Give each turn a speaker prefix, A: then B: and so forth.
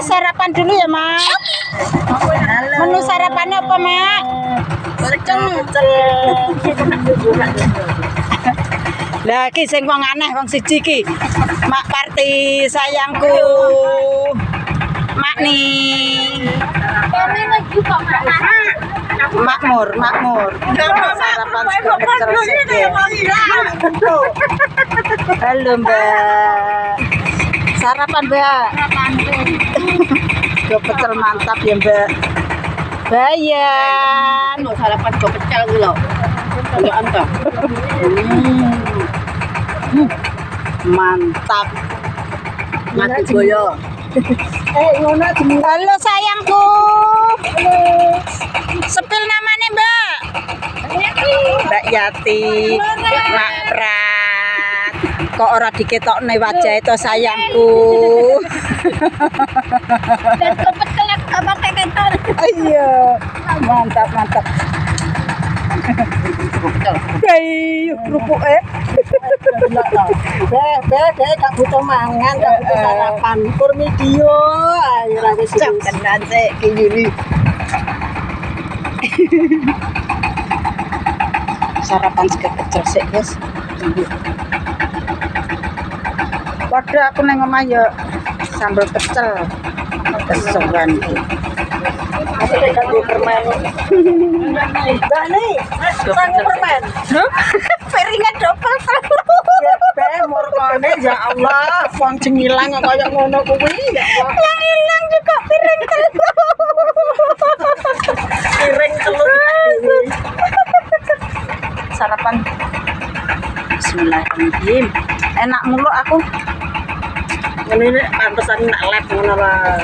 A: sarapan dulu ya, Mak. Menu sarapannya apa, Mak?
B: Pecel.
A: Lah iki sing wong aneh wong siji iki. Mak Parti sayangku. Mak nih. Makmur. Sarapan sego pecel sih. Halo, Mbak. Sarapan, Mbak. Sego pecel mantap ya, Mbak. Bayan.
B: Mau sarapan kok pecel gitu loh. Kalau anta.
A: Mantap.
B: Mati boyo.
A: Halo sayangku. Sepil namanya Mbak. Mbak Yati. Mak Prat. Kok ora diketokne wajah itu sayangku.
B: Dan kepecelan sama keketan.
A: Ayo. Mantap. Ayo kerupuk
B: Gak butuh mangan, gak butuh sarapan. Kur video, ayo ragu sih. Kenan sih, kayak gini.
A: Sarapan sego pecel sik, guys. Waduh aku nang omah yo sambal pecel. Kesuwen iki.
B: Aku pegang di permen. Mbak nih, sangu permen.
A: Piringnya double terus.
B: Bemur kone, ya Allah, wong cengilang kaya ngono kuwi.
A: Yang hilang juga piring telur.
B: Piring telur.
A: Sarapan. Bismillahirrahmanirrahim. Enak mulu aku.
B: Ini pantesan nak lab ngono lah.